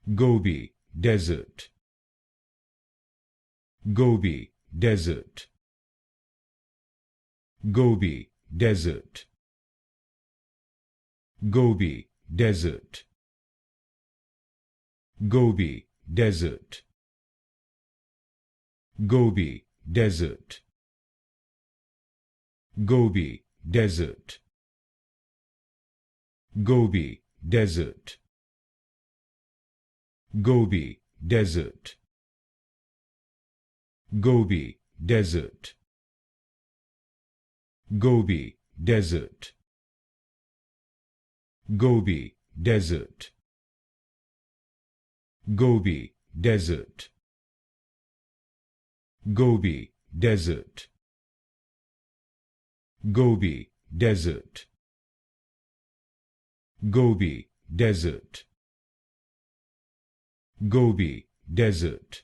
Gobi Desert, Gobi Desert, Gobi Desert, Gobi Desert, Gobi Desert, Gobi Desert, Gobi Desert, Gobi Desert, Gobi Desert, Gobi Desert, Gobi Desert, Gobi Desert, Gobi Desert, Gobi Desert, Gobi Desert, Gobi Desert, Gobi Desert,